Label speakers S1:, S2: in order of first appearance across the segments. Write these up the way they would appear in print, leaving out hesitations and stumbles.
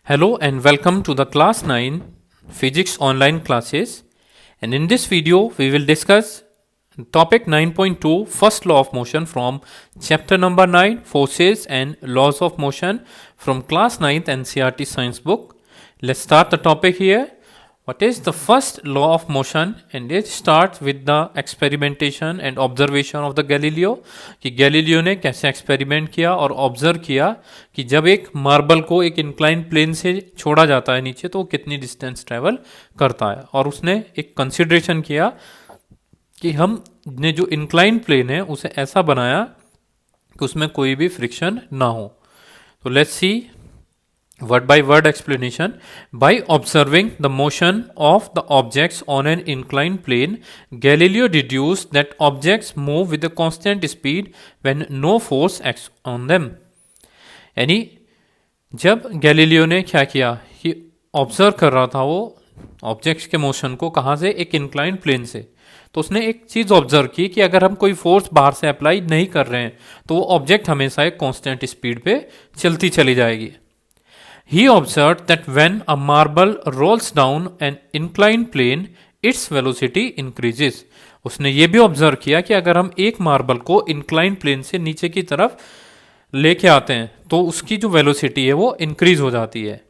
S1: Hello and welcome to the class 9 physics online classes, and in this video we will discuss topic 9.2 first law of motion from chapter number 9 forces and laws of motion from class 9th NCERT science book. Let's start the topic here. What is the first law of motion? And it starts with the experimentation and observation of the Galileo कि Galileo ने कैसे experiment किया और observe किया कि जब एक marble को एक इंक्लाइन प्लेन से छोड़ा जाता है नीचे तो वो कितनी डिस्टेंस ट्रेवल करता है, और उसने एक कंसिडरेशन किया कि हमने जो इंक्लाइन प्लेन है उसे ऐसा बनाया कि उसमें कोई भी फ्रिक्शन ना हो. तो let's see word by word explanation. By observing the motion of the objects on an inclined plane, Galileo deduced that objects move with a constant speed when no force acts on them. यानी जब Galileo ने क्या किया कि observe कर रहा था वो ऑब्जेक्ट्स के मोशन को, कहाँ से, एक इंक्लाइन प्लेन से, तो उसने एक चीज़ ऑब्जर्व की कि अगर हम कोई फोर्स बाहर से अप्लाई नहीं कर रहे हैं तो वो ऑब्जेक्ट हमेशा एक कांस्टेंट स्पीड पे चलती चली जाएगी. He observed that when a marble rolls down an inclined plane, its velocity increases. उसने ये भी ऑब्जर्व किया कि अगर हम एक मार्बल को इंक्लाइन प्लेन से नीचे की तरफ लेके आते हैं तो उसकी जो वेलोसिटी है वो इंक्रीज हो जाती है.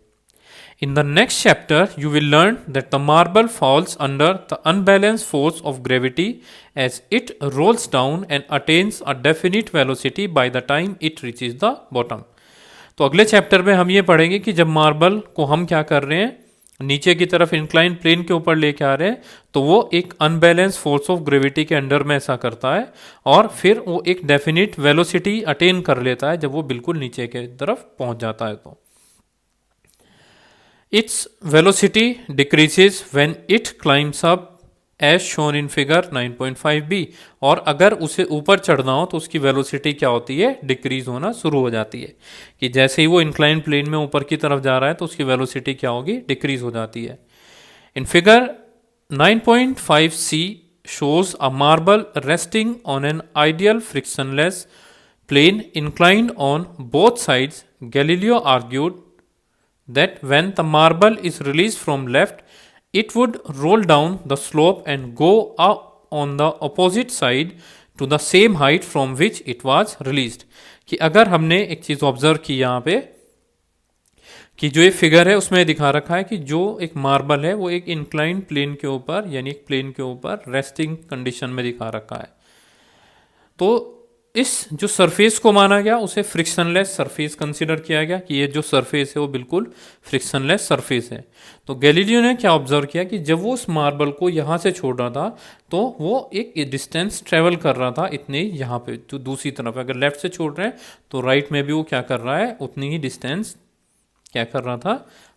S1: In the next chapter, you will learn that the marble falls under the unbalanced force of gravity as it rolls down and attains a definite velocity by the time it reaches the bottom. तो अगले chapter में हम ये पढ़ेंगे कि जब marble को हम क्या कर रहे हैं, नीचे की तरफ इंक्लाइन प्लेन के ऊपर लेके आ रहे हैं, तो वो एक अनबैलेंस फोर्स ऑफ ग्रेविटी के अंडर में ऐसा करता है और फिर वो एक डेफिनिट वेलोसिटी अटेन कर लेता है जब वो बिल्कुल नीचे की तरफ पहुंच जाता है. तो its velocity decreases when it climbs up as shown in figure 9.5b, और अगर उसे ऊपर चढ़ना हो तो उसकी वेलोसिटी क्या होती है, डिक्रीज होना शुरू हो जाती है. कि जैसे ही वो इंक्लाइन प्लेन में ऊपर की तरफ जा रहा है तो उसकी वेलोसिटी क्या होगी, डिक्रीज हो जाती है. In figure 9.5c shows a marble resting on an ideal frictionless plane inclined on both sides. Galileo argued that when the marble is released from left, it would roll down the slope and go up on the opposite side to the same height from which it was released. कि अगर हमने एक चीज़ observe की यहाँ पे कि जो ये फिगर है उसमें दिखा रखा है कि जो एक मार्बल है वो एक इंक्लाइन प्लेन के ऊपर, यानी एक प्लेन के ऊपर रेस्टिंग कंडीशन में दिखा रखा है. तो इस जो सरफेस को माना गया उसे फ्रिक्शनलेस सरफेस कंसीडर किया गया कि ये जो सरफेस है वो बिल्कुल फ्रिक्शनलेस सरफेस है. तो गैलीलियो ने क्या ऑब्जर्व किया कि जब वो उस मार्बल को यहाँ से छोड़ रहा था तो वो एक डिस्टेंस ट्रेवल कर रहा था इतने यहाँ पे, जो दूसरी तरफ अगर लेफ्ट से छोड़ रहे हैं तो राइट में भी वो क्या कर रहा है, उतनी ही डिस्टेंस क्या कर रहा था,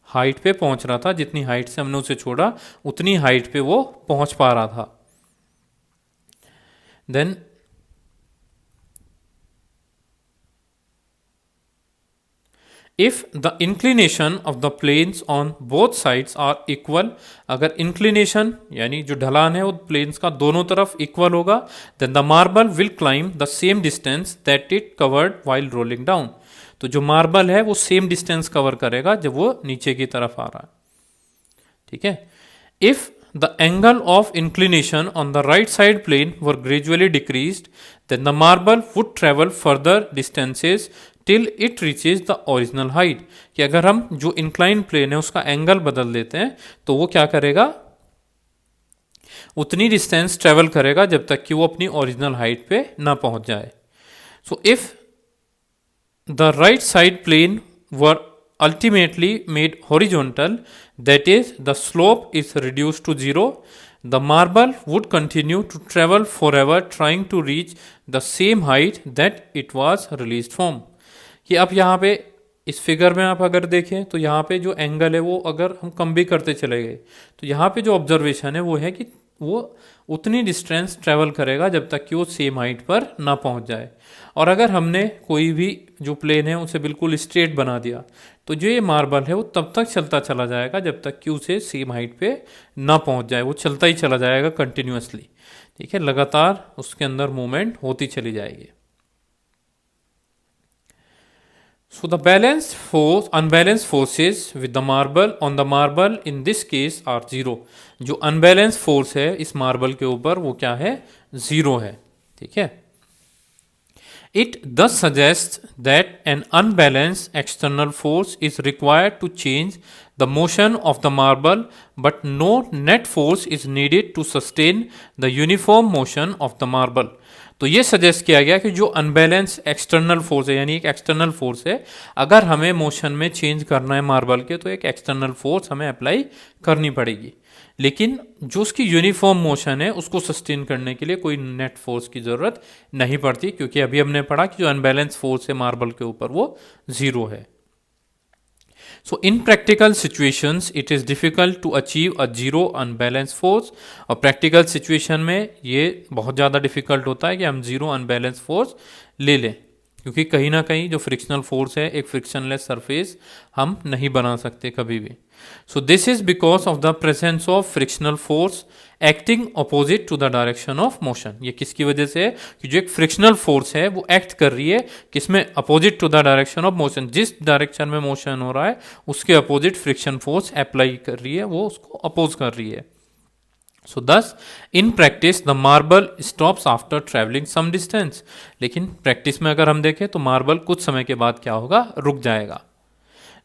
S1: हाइट पे पहुँच रहा था. जितनी हाइट से हमने उसे छोड़ा उतनी हाइट पे वो पहुँच पा रहा था. Then if the inclination of the planes on both sides are equal, अगर inclination यानी जो ढलान है वो planes का दोनों तरफ equal होगा, then the marble will climb the same distance that it covered while rolling down. तो जो मार्बल है वो सेम डिस्टेंस कवर करेगा जब वो नीचे की तरफ आ रहा है. ठीक है. If the angle of inclination on the right side plane were gradually decreased, then the marble would travel further distances till it reaches the original height. कि अगर हम जो इंक्लाइन प्लेन है उसका एंगल बदल देते हैं तो वो क्या करेगा, उतनी डिस्टेंस ट्रेवल करेगा जब तक कि वो अपनी ओरिजिनल हाइट पे ना पहुंच जाए. So if the right side plane were ultimately made horizontal, that is the slope is reduced to zero, the marble would continue to travel forever trying to reach the same height that it was released from. कि अब यहाँ पे इस figure में आप अगर देखें तो यहाँ पे जो एंगल है वो अगर हम कम भी करते चले गए तो यहाँ पे जो ऑब्जर्वेशन है वो है कि वो उतनी डिस्टेंस ट्रेवल करेगा जब तक कि वो सेम हाइट पर ना पहुँच जाए. और अगर हमने कोई भी जो प्लेन है उसे बिल्कुल स्ट्रेट बना दिया तो जो ये मार्बल है वो तब तक चलता चला जाएगा जब तक कि उसे सेम हाइट पे ना पहुँच जाए. वो चलता ही चला जाएगा कंटिन्यूसली. ठीक है, लगातार उसके अंदर मूवमेंट होती चली जाएगी. So the balanced force, unbalanced forces with the marble on the marble in this case are zero. जो unbalanced force है इस marble के ऊपर वो क्या है, zero है. ठीक है. It thus suggests that an unbalanced external force is required to change the motion of the marble, but no net force is needed to sustain the uniform motion of the marble. तो ये suggest किया गया कि जो unbalance external force है, यानी एक external force है, अगर हमें मोशन में चेंज करना है मार्बल के, तो एक एक्सटर्नल फोर्स हमें अप्लाई करनी पड़ेगी. लेकिन जो उसकी यूनिफॉर्म मोशन है उसको सस्टेन करने के लिए कोई नेट फोर्स की ज़रूरत नहीं पड़ती, क्योंकि अभी हमने पढ़ा कि जो अनबैलेंस फोर्स है मार्बल के ऊपर वो ज़ीरो है. So in practical situations it is difficult to achieve a zero unbalanced force. और practical situation में ये बहुत ज़्यादा difficult होता है कि हम zero unbalanced force ले लें, क्योंकि कहीं ना कहीं जो फ्रिक्शनल फोर्स है एक फ्रिक्शनलेस सरफेस हम नहीं बना सकते कभी भी. So this is because of the presence of frictional force acting opposite to the direction of motion. ये किसकी वजह से है कि जो एक फ्रिक्शनल फोर्स है वो एक्ट कर रही है किसमें, opposite to the direction of motion. जिस डायरेक्शन में मोशन हो रहा है उसके अपोजिट फ्रिक्शन फोर्स अप्लाई कर रही है, वो उसको अपोज कर रही है. So thus in practice the marble stops after traveling some distance. लेकिन प्रैक्टिस में अगर हम देखें तो मार्बल कुछ समय के बाद क्या होगा, रुक जाएगा.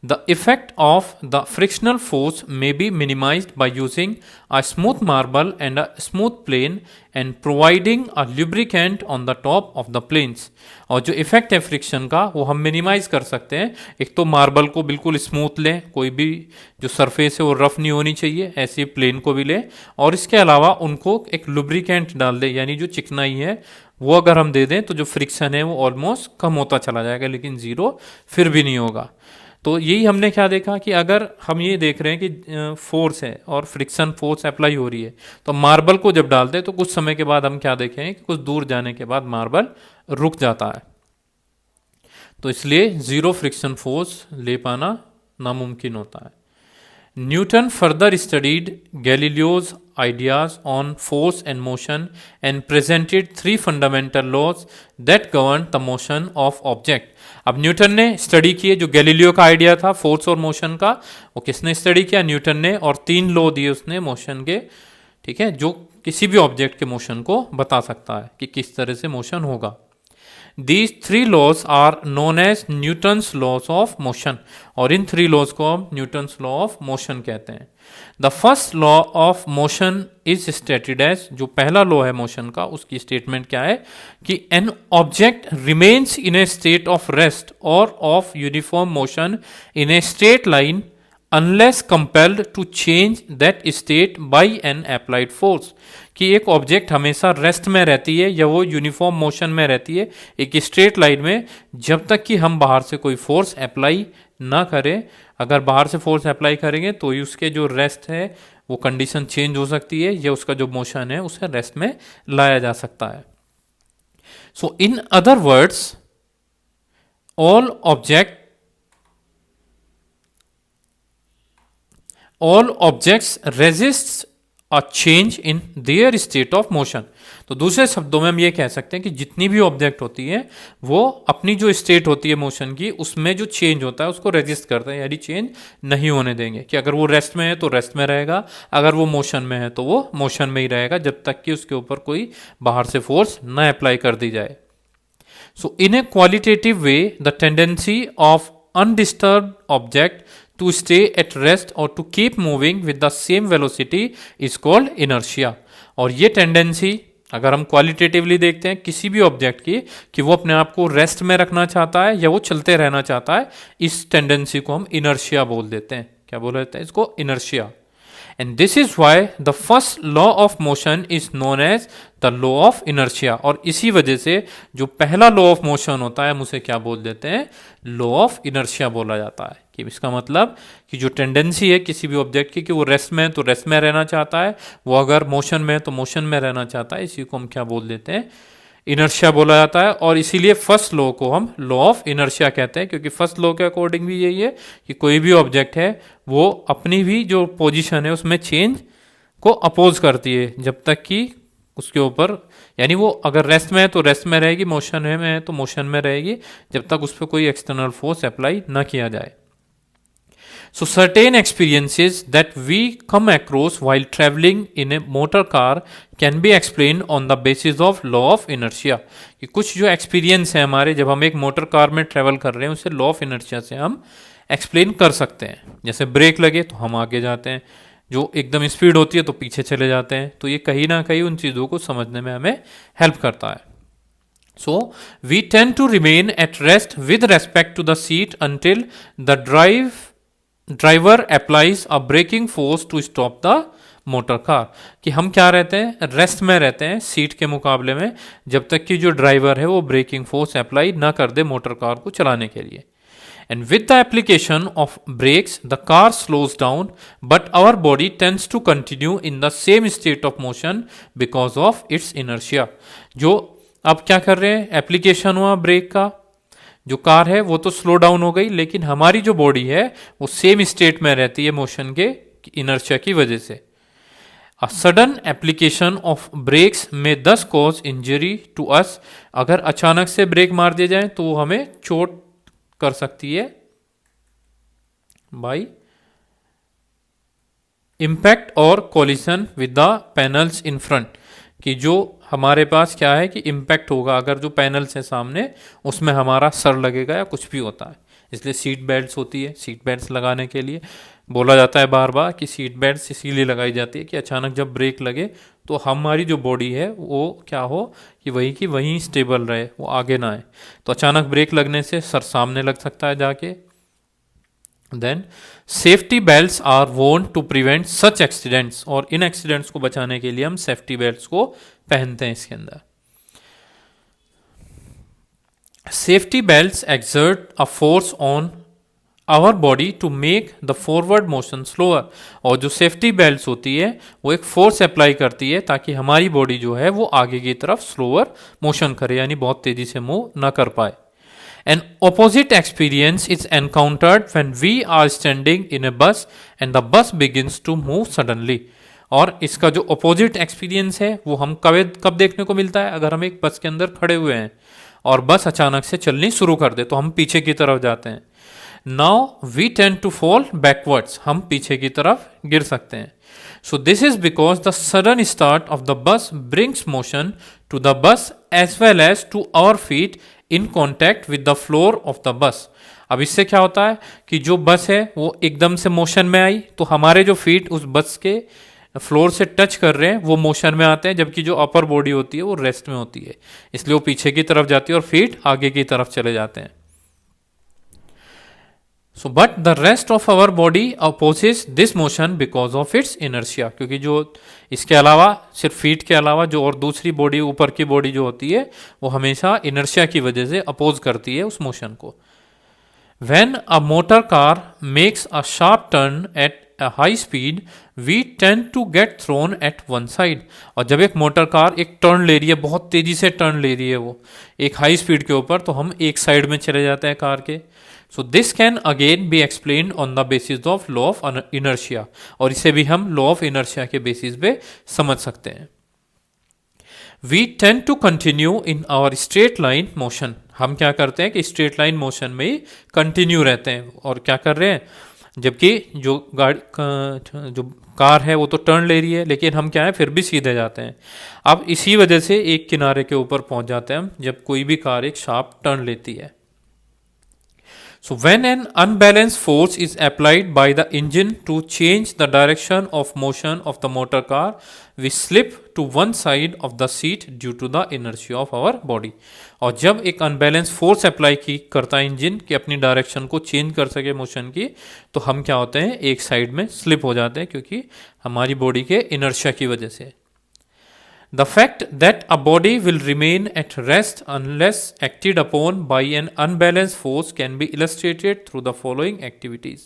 S1: The effect of the frictional force may be minimized by using a smooth marble and a smooth plane and providing a lubricant on the top of the planes. और जो इफेक्ट है फ्रिक्शन का वो हम मिनिमाइज कर सकते हैं. एक तो मार्बल को बिल्कुल स्मूथ लें, कोई भी जो सरफेस है वो रफ नहीं होनी चाहिए, ऐसे प्लेन को भी लें, और इसके अलावा उनको एक लुब्रिकेंट डाल दें, यानी जो चिकनाई है वो अगर हम दे दें तो जो फ्रिक्शन है वो ऑलमोस्ट कम होता चला जाएगा, लेकिन ज़ीरो फिर भी नहीं होगा. तो यही हमने क्या देखा कि अगर हम ये देख रहे हैं कि फोर्स है और फ्रिक्शन फोर्स अप्लाई हो रही है, तो मार्बल को जब डालते हैं तो कुछ समय के बाद हम क्या देखें कि कुछ दूर जाने के बाद मार्बल रुक जाता है. तो इसलिए ज़ीरो फ्रिक्शन फोर्स ले पाना नामुमकिन होता है. Newton further studied Galileo's ideas on force and motion and presented three fundamental laws that govern the motion of object. अब न्यूटन ने स्टडी किए जो गैलीलियो का आइडिया था फोर्स और मोशन का, वो किसने स्टडी किया, न्यूटन ने, और तीन लॉ दिए उसने मोशन के. ठीक है, जो किसी भी ऑब्जेक्ट के मोशन को बता सकता है कि किस तरह से मोशन होगा. These three laws are known as Newton's laws of motion. और इन थ्री लॉज को हम न्यूटन्स लॉ ऑफ मोशन कहते हैं. The first law of motion is stated as, जो पहला लॉ है मोशन का उसकी स्टेटमेंट क्या है कि an object remains in a state of rest और of uniform motion in a straight line unless compelled to change that state by an applied force. कि एक ऑब्जेक्ट हमेशा रेस्ट में रहती है या वो यूनिफॉर्म मोशन में रहती है एक स्ट्रेट लाइन में, जब तक कि हम बाहर से कोई फोर्स अप्लाई ना करें. अगर बाहर से फोर्स अप्लाई करेंगे तो ही उसके जो रेस्ट है वो कंडीशन चेंज हो सकती है, या उसका जो मोशन है उसे रेस्ट में लाया जा सकता है. So in other words all objects resists a change in their state of motion. तो दूसरे शब्दों में हम ये कह सकते हैं कि जितनी भी ऑब्जेक्ट होती है वो अपनी जो स्टेट होती है मोशन की उसमें जो चेंज होता है उसको रेजिस्ट करते हैं, यानी चेंज नहीं होने देंगे. कि अगर वो रेस्ट में है तो रेस्ट में रहेगा, अगर वो मोशन में है तो वो मोशन में ही रहेगा, जब तक कि उसके ऊपर कोई बाहर से फोर्स न अप्लाई कर दी जाए. So in a qualitative way the tendency of undisturbed object to stay at rest or to keep moving with the same velocity is called inertia. और ये टेंडेंसी अगर हम क्वालिटेटिवली देखते हैं किसी भी ऑब्जेक्ट की कि वो अपने आप को रेस्ट में रखना चाहता है या वो चलते रहना चाहता है, इस टेंडेंसी को हम इनर्शिया बोल देते हैं. क्या बोल देते हैं इसको, inertia. And this is why the first law of motion is known as the law of inertia. और इसी वजह से जो पहला लॉ ऑफ मोशन होता है हम उसे क्या बोल देते हैं, लॉ ऑफ इनर्शिया बोला जाता है. कि इसका मतलब कि जो टेंडेंसी है किसी भी ऑब्जेक्ट की कि वो रेस्ट में है तो रेस्ट में रहना चाहता है, वो अगर मोशन में है तो मोशन में रहना चाहता है, इसी को हम क्या बोल देते हैं, इनर्शिया बोला जाता है. और इसीलिए फर्स्ट लॉ को हम लॉ ऑफ इनर्शिया कहते हैं, क्योंकि फर्स्ट लॉ के अकॉर्डिंग भी यही है कि कोई भी ऑब्जेक्ट है वो अपनी भी जो पोजीशन है उसमें चेंज को अपोज करती है जब तक कि उसके ऊपर, यानी वो अगर रेस्ट में है तो रेस्ट में रहेगी, मोशन में है तो मोशन में रहेगी, जब तक उस पर कोई एक्सटर्नल फोर्स अप्लाई ना किया जाए. So certain experiences that we come across while traveling in a motor car can be explained on the basis of law of inertia. कि कुछ जो एक्सपीरियंस है हमारे जब हम एक मोटर कार में ट्रेवल कर रहे हैं उसे लॉ ऑफ इनर्शिया से हम एक्सप्लेन कर सकते हैं. जैसे ब्रेक लगे तो हम आगे जाते हैं, जो एकदम स्पीड होती है तो पीछे चले जाते हैं. तो ये कहीं ना कहीं उन चीज़ों को समझने में हमें हेल्प करता है. So we tend to remain at rest with respect to the seat until the driver applies a braking force to stop the motor car. कि हम क्या रहते हैं, रेस्ट में रहते हैं सीट के मुकाबले में, जब तक कि जो ड्राइवर है वो ब्रेकिंग फोर्स अप्लाई ना कर दे मोटर कार को चलाने के लिए. And with the application of brakes, the car slows down, but our body tends to continue in the same state of motion because of its inertia. जो अब क्या कर रहे हैं, एप्लीकेशन हुआ ब्रेक का, जो कार है वो तो स्लो डाउन हो गई, लेकिन हमारी जो बॉडी है वो सेम स्टेट में रहती है मोशन के इनर्शिया की वजह से. A sudden application of brakes may thus cause injury to us. अगर अचानक से ब्रेक मार दिए जाए तो वो हमें चोट कर सकती है बाई इम्पैक्ट और collision with the panels in front. कि जो हमारे पास क्या है कि इम्पैक्ट होगा अगर जो पैनल्स हैं सामने उसमें हमारा सर लगेगा या कुछ भी होता है. इसलिए सीट बेल्ट्स होती है. सीट बेल्ट्स लगाने के लिए बोला जाता है बार बार कि सीट बेल्ट्स इसीलिए लगाई जाती है कि अचानक जब ब्रेक लगे तो हमारी जो बॉडी है वो क्या हो कि वहीं स्टेबल रहे, वो आगे ना आए. तो अचानक ब्रेक लगने से सर सामने लग सकता है जाके. Then safety belts are worn to prevent such accidents. और इन एक्सीडेंट्स को बचाने के लिए हम सेफ्टी बेल्ट्स को पहनते हैं इसके अंदर. Safety belts exert a force on our body to make the forward motion slower. और जो सेफ्टी बेल्ट्स होती है वो एक फोर्स अप्लाई करती है ताकि हमारी बॉडी जो है वो आगे की तरफ स्लोअर मोशन करे, यानी बहुत तेजी से मूव ना कर पाए. An opposite experience is encountered when we are standing in a bus and the bus begins to move suddenly. और इसका जो opposite experience है वो हम कब देखने को मिलता है, अगर हम एक बस के अंदर खड़े हुए हैं और बस अचानक से चलनी शुरू कर दे तो हम पीछे की तरफ जाते हैं. Now we tend to fall backwards. हम पीछे की तरफ गिर सकते हैं. So this is because the sudden start of the bus brings motion to the bus as well as to our feet in contact with the floor of the bus. अब इससे क्या होता है कि जो बस है वो एकदम से मोशन में आई तो हमारे जो फीट उस बस के फ्लोर से टच कर रहे हैं वो मोशन में आते हैं, जबकि जो अपर बॉडी होती है वो रेस्ट में होती है, इसलिए वो पीछे की तरफ जाती है और फीट आगे की तरफ चले जाते हैं. So but the rest of our body opposes this motion because of its inertia. क्योंकि जो इसके अलावा सिर्फ फीट के अलावा जो और दूसरी बॉडी ऊपर की बॉडी जो होती है वो हमेशा इनर्शिया की वजह से अपोज करती है उस मोशन को. When a motor car makes a sharp turn eight a high speed we tend to get thrown at one side. और जब एक मोटर कार एक टर्न ले रही है, बहुत तेजी से टर्न ले रही है वो एक हाई स्पीड के ऊपर, तो हम एक साइड में चले जाते हैं कार के. So this can again be explain on the basis of law of inertia. और इसे भी हम लॉ ऑफ इनर्शिया के बेसिस पे समझ सकते हैं. We tend to continue in our straight line motion. हम क्या करते हैं कि स्ट्रेट लाइन मोशन में ही कंटिन्यू रहते हैं. और क्या कर रहे हैं, जबकि जो जो कार है वो तो टर्न ले रही है, लेकिन हम क्या है फिर भी सीधे जाते हैं. अब इसी वजह से एक किनारे के ऊपर पहुंच जाते हैं हम जब कोई भी कार एक शार्प टर्न लेती है. So when an unbalanced force is applied by the engine to change the direction of motion of the motor car, we slip to one side of the seat due to the inertia of our body. और जब एक unbalance force apply की करता है engine कि अपनी direction को change कर सके मोशन की, तो हम क्या होते हैं एक साइड में स्लिप हो जाते हैं क्योंकि हमारी बॉडी के इनर्शिया की वजह से. The fact that a body will remain at rest unless acted upon by an unbalanced force can be illustrated through the following activities.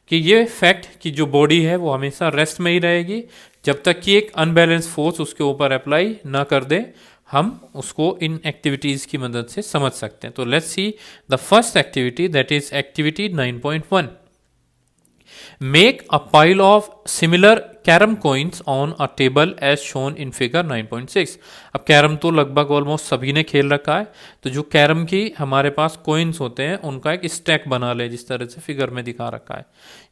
S1: कि ये फैक्ट कि जो बॉडी है वो हमेशा रेस्ट में ही रहेगी जब तक कि एक अनबैलेंस फोर्स उसके ऊपर अप्लाई ना कर दे, हम उसको इन एक्टिविटीज़ की मदद से समझ सकते हैं. तो let's see the first activity, that is activity 9.1. Make a pile of similar carrom coins on a table as shown in figure 9.6। अब कैरम तो लगभग ऑलमोस्ट सभी ने खेल रखा है, तो जो कैरम की हमारे पास coins होते हैं उनका एक स्टैक बना ले जिस तरह से फिगर में दिखा रखा है,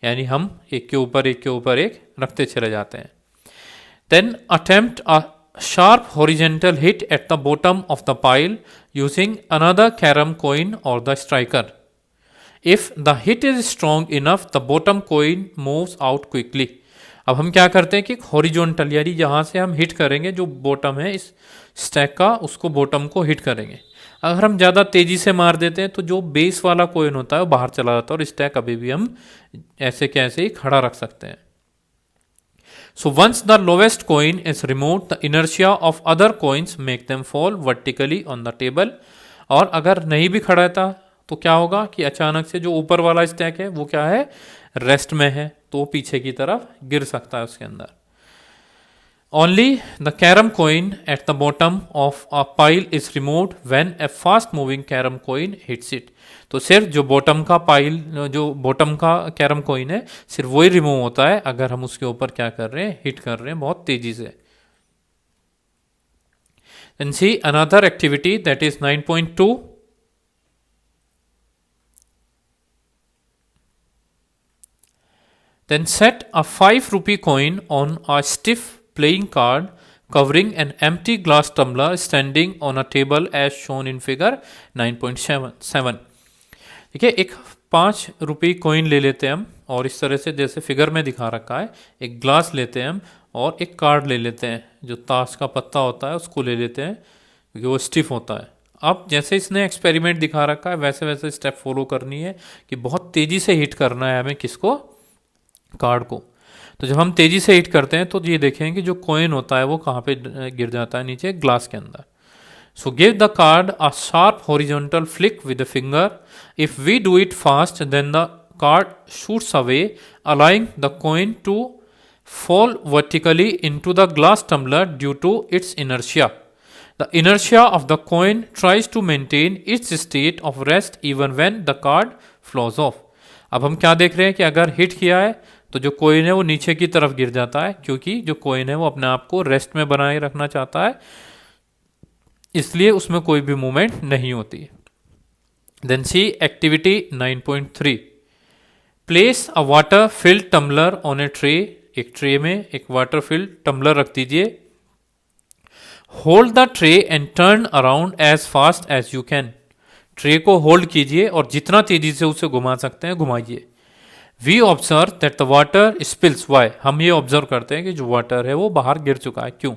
S1: यानी हम एक के ऊपर एक के ऊपर एक रखते चले जाते हैं। Then attempt a sharp horizontal hit at the bottom of the pile using another carom coin or the striker. If the hit is strong enough, the bottom coin moves out quickly। अब हम क्या करते हैं कि horizontal यानी जहाँ से हम हिट करेंगे, जो बॉटम है इस स्टैक का, उसको बॉटम को हिट करेंगे। अगर हम ज़्यादा तेज़ी से मार देते हैं तो जो बेस वाला कोइन होता है वो बाहर चला जाता है और स्टैक अभी भी हम ऐसे कैसे ही खड़ा रख सकते हैं। So once the lowest coin is removed, the inertia of other coins make them fall vertically on the table। और अगर नहीं भी खड़ा था तो क्या होगा कि अचानक से जो ऊपर वाला स्टैक है वो क्या है, रेस्ट में है, तो पीछे की तरफ गिर सकता है उसके अंदर। Only the carom coin at the bottom of a pile is removed when a fast moving carom coin hits it। तो सिर्फ जो बॉटम का पाइल, जो बॉटम का कैरम कोइन है, सिर्फ वही रिमूव होता है अगर हम उसके ऊपर क्या कर रहे हैं, हिट कर रहे हैं बहुत तेजी से। Then see another activity, that is 9.2। Then set a 5 rupee coin on a stiff playing card covering an empty glass tumbler standing on a table as shown in figure 9.7। ठीक है, एक 5 रुपये कॉइन ले लेते हैं हम और इस तरह से जैसे फिगर में दिखा रखा है, एक ग्लास लेते हैं हम और एक कार्ड ले लेते हैं, जो ताश का पत्ता होता है उसको ले लेते हैं क्योंकि वो स्टिफ होता है। अब जैसे इसने एक्सपेरिमेंट दिखा रखा है वैसे वैसे स्टेप फॉलो करनी है कि बहुत तेज़ी से हिट करना है हमें, किसको, कार्ड को। तो जब हम तेज़ी से हिट करते हैं तो ये देखें कि जो कॉइन होता है वो कहाँ पे गिर जाता है, नीचे ग्लास के अंदर। So give the card a sharp horizontal flick with the finger। If we do it fast, then the card shoots away, allowing the coin to fall vertically into the glass tumbler due to its inertia। The inertia of the coin tries to maintain its state of rest even when the card flows off। अब हम क्या देख रहे हैं कि अगर hit किया है तो जो कोइन है वो नीचे की तरफ गिर जाता है, क्योंकि जो कोइन है वो अपने आप को रेस्ट में बनाए रखना चाहता है, इसलिए उसमें कोई भी मूवमेंट नहीं होती। Then C activity 9.3। Place a water filled tumbler on a tray. एक ट्रे में एक वाटर फिल्ड टम्बलर रख दीजिए। Hold the tray and turn around as fast as you can. Tray को होल्ड कीजिए और जितना तेजी से उसे घुमा सकते हैं घुमाइए। We observe that the water spills. Why, हम ये ऑब्जर्व करते हैं कि जो वाटर है वो बाहर गिर चुका है। क्यों?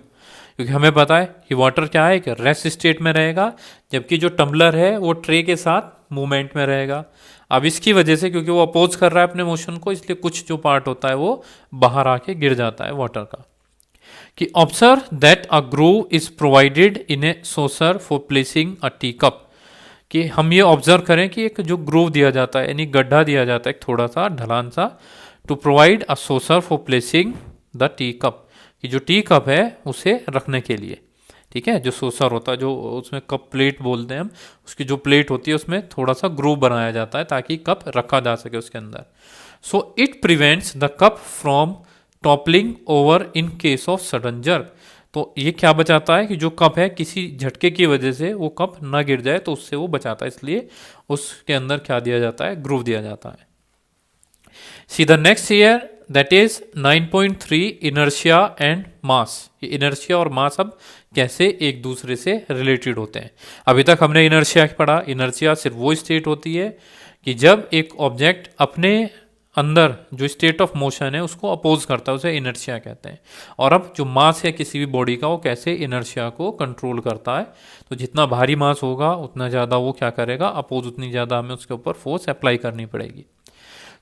S1: क्योंकि हमें पता है कि वाटर क्या है कि रेस्ट स्टेट में रहेगा, जबकि जो टम्बलर है वो ट्रे के साथ मूवमेंट में रहेगा। अब इसकी वजह से, क्योंकि वो अपोज कर रहा है अपने मोशन को, इसलिए कुछ जो पार्ट होता है वो बाहर आके गिर जाता है वाटर का। कि observe that a groove is provided in a saucer for placing a tea cup. कि हम ये ऑब्जर्व करें कि एक जो ग्रूव दिया जाता है, यानी गड्ढा दिया जाता है एक थोड़ा सा ढलान सा, to provide a saucer for placing the tea cup. कि जो टी कप है उसे रखने के लिए, ठीक है, जो सोसर होता है, जो उसमें कप प्लेट बोलते हैं हम, उसकी जो प्लेट होती है उसमें थोड़ा सा ग्रूव बनाया जाता है ताकि कप रखा जा सके उसके अंदर। So it prevents the cup from toppling over in case of sudden jerk. तो ये क्या बचाता है कि जो कप है किसी झटके की वजह से वो कप ना गिर जाए, तो उससे वो बचाता है, इसलिए उसके अंदर क्या दिया जाता है, ग्रूव दिया जाता है। See the next year, that is 9.3 inertia and मास। ये इनर्शिया और मास अब कैसे एक दूसरे से रिलेटेड होते हैं। अभी तक हमने इनर्शिया पढ़ा। इनर्शिया सिर्फ वो स्टेट होती है कि जब एक ऑब्जेक्ट अपने अंदर जो स्टेट ऑफ मोशन है उसको अपोज करता है, उसे इनर्शिया कहते हैं। और अब जो मास है किसी भी बॉडी का, वो कैसे इनर्शिया को कंट्रोल करता है। तो जितना भारी मास होगा उतना ज़्यादा वो क्या करेगा, अपोज, उतनी ज़्यादा हमें उसके ऊपर फोर्स अप्लाई करनी पड़ेगी।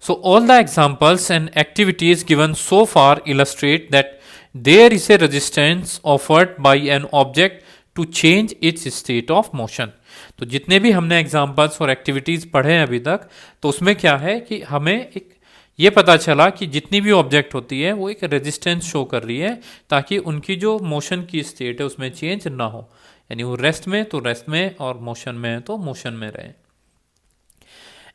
S1: So all the examples and activities given so far illustrate that there is a resistance offered by an object to change its state of motion। तो जितने भी हमने एग्जाम्पल्स और एक्टिविटीज़ पढ़े हैं अभी तक, तो उसमें क्या है कि हमें एक ये पता चला कि जितनी भी ऑब्जेक्ट होती है वो एक रेजिस्टेंस शो कर रही है ताकि उनकी जो मोशन की स्टेट है उसमें चेंज ना हो। यानी वो रेस्ट में तो रेस्ट में और मोशन में है तो मोशन में रहे।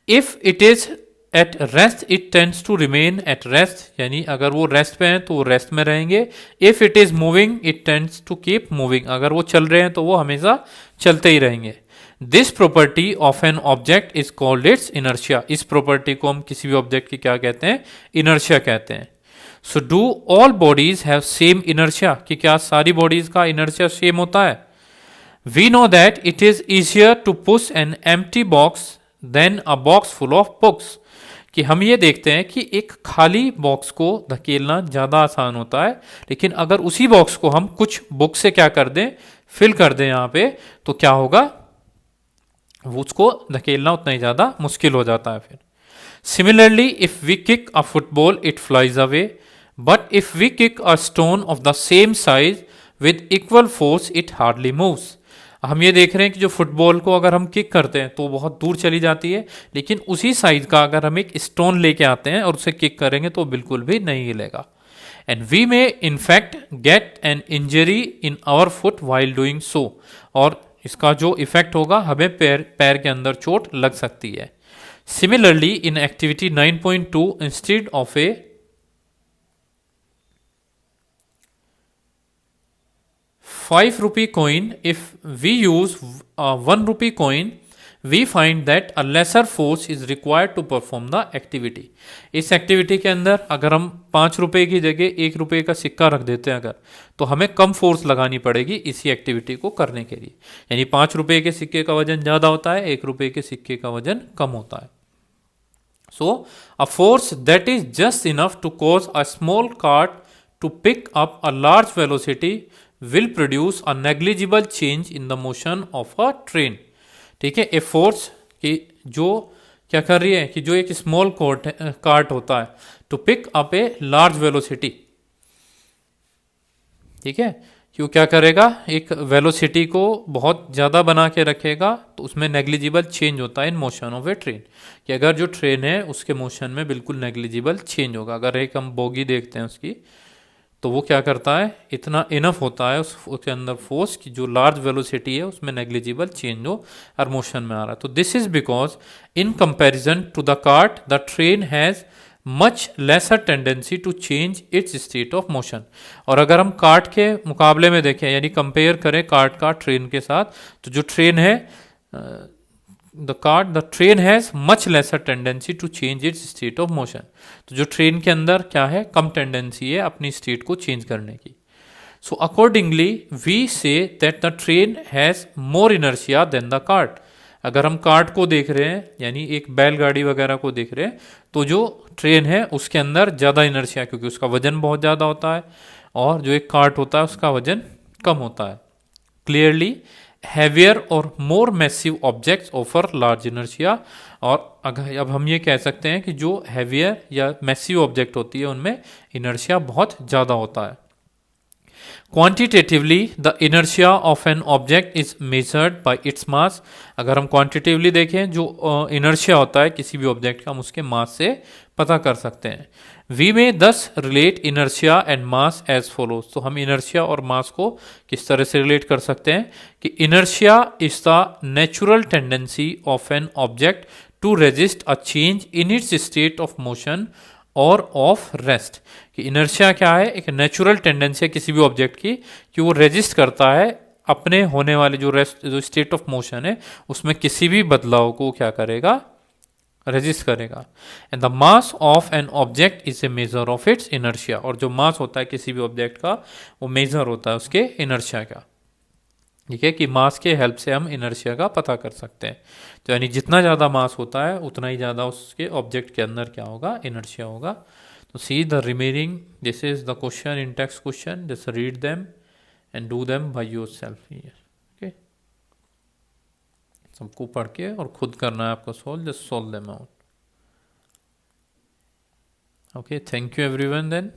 S1: If it is at rest it tends to remain at rest, यानी अगर वो रेस्ट पे हैं तो वो रेस्ट में रहेंगे. If it is moving it tends to keep moving, अगर वो चल रहे हैं तो वो हमेशा चलते ही रहेंगे. This property of an object is called its inertia. इस प्रॉपर्टी को हम किसी भी ऑब्जेक्ट की क्या कहते हैं? इनर्शिया कहते हैं. So do all bodies have same inertia, कि क्या सारी बॉडीज का इनर्शिया सेम होता है? We know that it is easier to push an empty box then a box full of books, कि हम ये देखते हैं कि एक खाली बॉक्स को धकेलना ज़्यादा आसान होता है, लेकिन अगर उसी बॉक्स को हम कुछ बुक से क्या कर दें, फिल कर दें यहाँ पे, तो क्या होगा, उसको धकेलना उतना ही ज़्यादा मुश्किल हो जाता है. फिर similarly if we kick a football it flies away, but if we kick a stone of the same size with equal force it hardly moves. हम ये देख रहे हैं कि जो फुटबॉल को अगर हम किक करते हैं तो बहुत दूर चली जाती है, लेकिन उसी साइज का अगर हम एक स्टोन लेके आते हैं और उसे किक करेंगे तो बिल्कुल भी नहीं हिलेगा. And we may in fact get an injury in our foot while doing so, और इसका जो इफेक्ट होगा हमें पैर के अंदर चोट लग सकती है. Similarly in activity 9.2 instead of A ₹5 coin, if we use a ₹1 coin, we find that a lesser force is required to perform the activity. इस एक्टिविटी के अंदर अगर हम ₹5 की जगह ₹1 का सिक्का रख देते हैं अगर, तो हमें कम फोर्स लगानी पड़ेगी इसी एक्टिविटी को करने के लिए. यानी ₹5 के सिक्के का वजन ज़्यादा होता है, ₹1 के सिक्के का वजन कम होता है. So a force that is just enough to cause a small cart to pick up a large velocity will produce a negligible change in the motion of a train. ठीक है, ए फोर्स की जो क्या कर रही है कि जो एक स्मॉल कार्ट होता है to pick up a large velocity, ठीक है, क्यों क्या करेगा, एक वेलोसिटी को बहुत ज़्यादा बना के रखेगा, तो उसमें नेग्लिजिबल चेंज होता है in motion of A train, कि अगर जो ट्रेन है उसके मोशन में बिल्कुल नेग्लिजिबल चेंज होगा. अगर एक हम बोगी देखते हैं उसकी, तो वो क्या करता है, इतना इनफ होता है उसके अंदर फोर्स की जो लार्ज वेलोसिटी है उसमें नेग्लिजिबल चेंज हो और मोशन में आ रहा है. तो this is because in comparison to the cart the train has much lesser tendency to change its state of motion. और अगर हम कार्ट के मुकाबले में देखें, यानी कंपेयर करें कार्ट का ट्रेन के साथ, तो जो ट्रेन है the train has much lesser tendency to change its state of motion. तो जो ट्रेन के अंदर क्या है, कम टेंडेंसी है अपनी स्टेट को चेंज करने की. So accordingly we say that the train has more inertia then the cart. अगर हम कार्ट को देख रहे हैं, यानी एक बैलगाड़ी वगैरह को देख रहे हैं, तो जो ट्रेन है उसके अंदर ज़्यादा इनर्शिया, क्योंकि उसका वजन बहुत ज़्यादा होता है, और जो एक कार्ट होता है उसका वजन कम होता है. क्लियरली हैवियर और more massive objects offer large inertia. और अगर अब हम ये कह सकते हैं कि जो हैवियर या मैसिव ऑब्जेक्ट होती है उनमें इनर्शिया बहुत ज़्यादा होता है. Quantitatively the inertia of an object is measured by its mass. अगर हम क्वांटिटेटिवली देखें, जो इनर्शिया होता है किसी भी ऑब्जेक्ट का, हम उसके मास से पता कर सकते हैं. We may thus relate inertia and mass as follows. तो हम इनर्शिया और मास को किस तरह से रिलेट कर सकते हैं कि inertia is the natural tendency of an object to resist a change in its state of motion और ऑफ रेस्ट. कि इनर्शिया क्या है, एक नेचुरल टेंडेंसी है किसी भी ऑब्जेक्ट की कि वो रेजिस्ट करता है अपने होने वाले जो स्टेट ऑफ मोशन है उसमें किसी भी बदलाव को क्या करेगा, रेजिस्ट करेगा. And the mass of an object is a measure of its inertia. और जो मास होता है किसी भी ऑब्जेक्ट का वो मेजर होता है उसके इनर्शिया का. ठीक है, कि मास के हेल्प से हम इनर्शिया का पता कर सकते हैं. तो यानी जितना ज़्यादा मास होता है उतना ही ज़्यादा उसके ऑब्जेक्ट के अंदर क्या होगा, इनर्शिया होगा. तो see the remaining, this is the question in text question, just read them and do them by yourself. Okay, सबको पढ़ के और खुद करना है आपको solve, just solve them out. Okay, thank you everyone then.